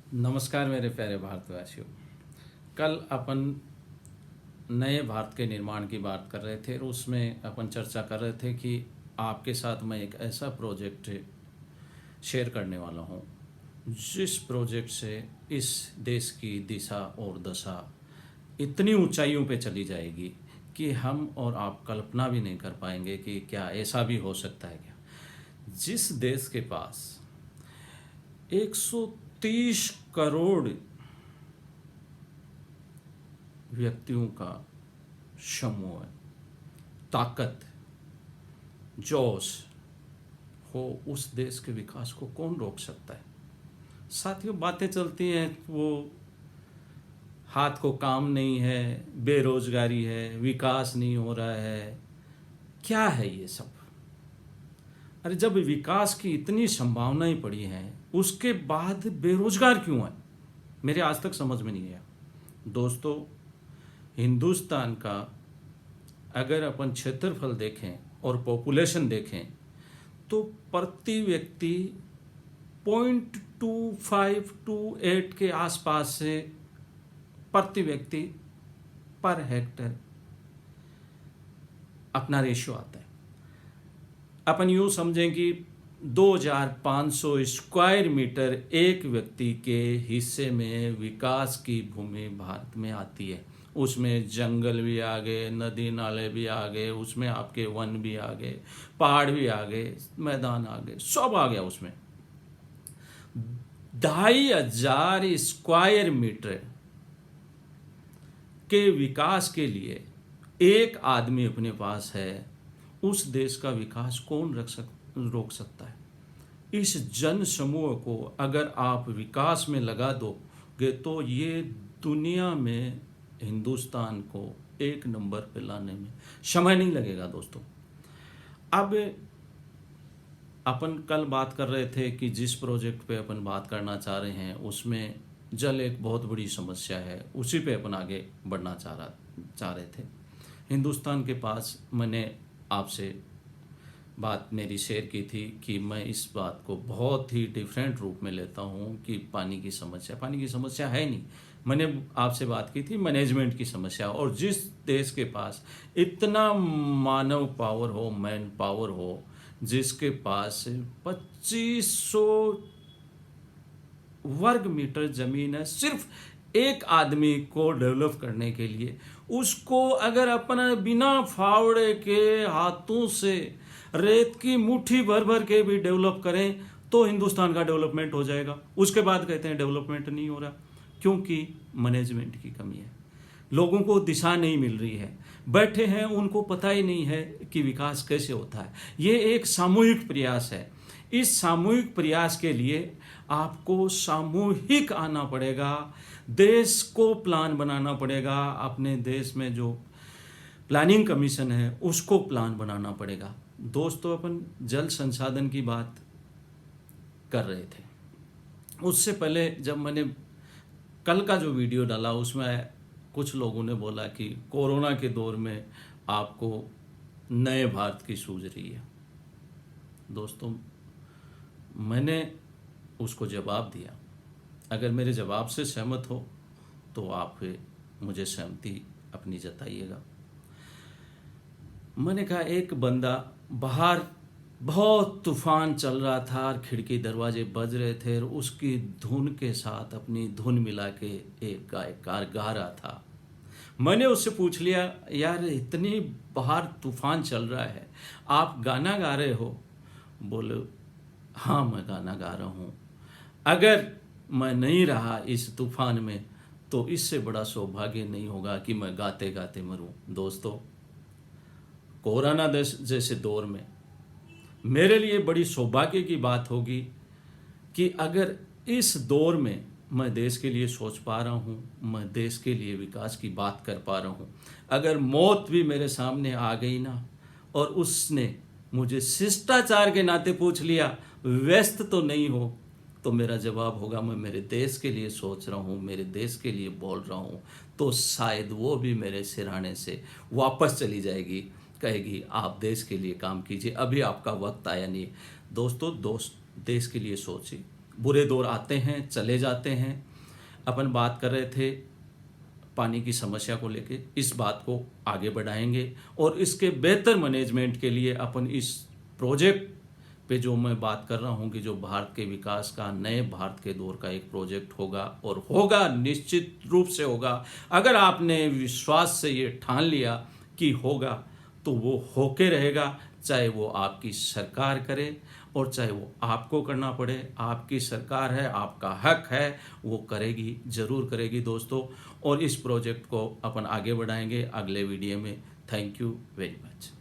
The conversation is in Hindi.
नमस्कार मेरे प्यारे भारतवासियों। कल अपन नए भारत के निर्माण की बात कर रहे थे और उसमें अपन चर्चा कर रहे थे कि आपके साथ मैं एक ऐसा प्रोजेक्ट शेयर करने वाला हूँ जिस प्रोजेक्ट से इस देश की दिशा और दशा इतनी ऊंचाइयों पे चली जाएगी कि हम और आप कल्पना भी नहीं कर पाएंगे कि क्या ऐसा भी हो सकता है क्या। जिस देश के पास 130 करोड़ व्यक्तियों का समूह है, ताकत, जोश हो, उस देश के विकास को कौन रोक सकता है। साथियों, बातें चलती हैं वो हाथ को काम नहीं है, बेरोजगारी है, विकास नहीं हो रहा है। क्या है ये सब? अरे जब विकास की इतनी संभावनाएं पड़ी हैं उसके बाद बेरोजगार क्यों है, मेरे आज तक समझ में नहीं आया। दोस्तों, हिंदुस्तान का अगर अपन क्षेत्रफल देखें और पॉपुलेशन देखें तो प्रति व्यक्ति 0.2528 के आसपास से प्रति व्यक्ति पर हेक्टर अपना रेशियो आता है। अपन यूँ समझें कि 2500 स्क्वायर मीटर एक व्यक्ति के हिस्से में विकास की भूमि भारत में आती है। उसमें जंगल भी आ गए, नदी नाले भी आ गए, उसमें आपके वन भी आ गए, पहाड़ भी आ गए, मैदान आ गए, सब आ गया उसमें। 2500 स्क्वायर मीटर के विकास के लिए एक आदमी अपने पास है, उस देश का विकास कौन रोक सकता है। इस जन समूह को अगर आप विकास में लगा दोगे तो ये दुनिया में हिंदुस्तान को एक नंबर पे लाने में समय नहीं लगेगा। दोस्तों, अब अपन कल बात कर रहे थे कि जिस प्रोजेक्ट पे अपन बात करना चाह रहे हैं उसमें जल एक बहुत बड़ी समस्या है, उसी पे अपन आगे बढ़ना चाह रहे थे। हिंदुस्तान के पास मैंने आपसे बात मेरी शेयर की थी कि मैं इस बात को बहुत ही डिफरेंट रूप में लेता हूँ कि पानी की समस्या है नहीं। मैंने आपसे बात की थी मैनेजमेंट की समस्या, और जिस देश के पास इतना मानव पावर हो, मैन पावर हो, जिसके पास 2500 वर्ग मीटर जमीन है सिर्फ एक आदमी को डेवलप करने के लिए, उसको अगर अपना बिना फावड़े के हाथों से रेत की मुट्ठी भर भर के भी डेवलप करें तो हिंदुस्तान का डेवलपमेंट हो जाएगा। उसके बाद कहते हैं डेवलपमेंट नहीं हो रहा, क्योंकि मैनेजमेंट की कमी है। लोगों को दिशा नहीं मिल रही है, बैठे हैं उनको पता ही नहीं है कि विकास कैसे होता है। ये एक सामूहिक प्रयास है। इस सामूहिक प्रयास के लिए आपको सामूहिक आना पड़ेगा, देश को प्लान बनाना पड़ेगा, अपने देश में जो प्लानिंग कमीशन है उसको प्लान बनाना पड़ेगा। दोस्तों, अपन जल संसाधन की बात कर रहे थे। उससे पहले जब मैंने कल का जो वीडियो डाला उसमें कुछ लोगों ने बोला कि कोरोना के दौर में आपको नए भारत की सूझ रही है। दोस्तों, मैंने उसको जवाब दिया। अगर मेरे जवाब से सहमत हो तो आप मुझे सहमति अपनी जताइएगा। मैंने कहा, एक बंदा बाहर बहुत तूफान चल रहा था और खिड़की दरवाजे बज रहे थे और उसकी धुन के साथ अपनी धुन मिला के एक गायकार गा रहा था। मैंने उससे पूछ लिया, यार इतनी बाहर तूफान चल रहा है, आप गाना गा रहे हो? बोले, हाँ मैं गाना गा रहा हूँ। अगर मैं नहीं रहा इस तूफान में तो इससे बड़ा सौभाग्य नहीं होगा कि मैं गाते गाते मरूं। दोस्तों, कोरोना जैसे दौर में मेरे लिए बड़ी सौभाग्य की बात होगी कि अगर इस दौर में मैं देश के लिए सोच पा रहा हूँ, मैं देश के लिए विकास की बात कर पा रहा हूँ। अगर मौत भी मेरे सामने आ गई ना और उसने मुझे शिष्टाचार के नाते पूछ लिया, व्यस्त तो नहीं हो, तो मेरा जवाब होगा, मैं मेरे देश के लिए सोच रहा हूँ, मेरे देश के लिए बोल रहा हूँ। तो शायद वो भी मेरे सिरहाने से वापस चली जाएगी, कहेगी आप देश के लिए काम कीजिए, अभी आपका वक्त आया नहीं। दोस्तों, देश के लिए सोचिए, बुरे दौर आते हैं, चले जाते हैं। अपन बात कर रहे थे पानी की समस्या को लेके, इस बात को आगे बढ़ाएंगे और इसके बेहतर मैनेजमेंट के लिए अपन इस प्रोजेक्ट पे जो मैं बात कर रहा हूँ कि जो भारत के विकास का, नए भारत के दौर का एक प्रोजेक्ट होगा, और होगा, निश्चित रूप से होगा। अगर आपने विश्वास से ये ठान लिया कि होगा, तो वो होके रहेगा, चाहे वो आपकी सरकार करे और चाहे वो आपको करना पड़े। आपकी सरकार है, आपका हक है, वो करेगी, ज़रूर करेगी दोस्तों। और इस प्रोजेक्ट को अपन आगे बढ़ाएंगे अगले वीडियो में। Thank you very much.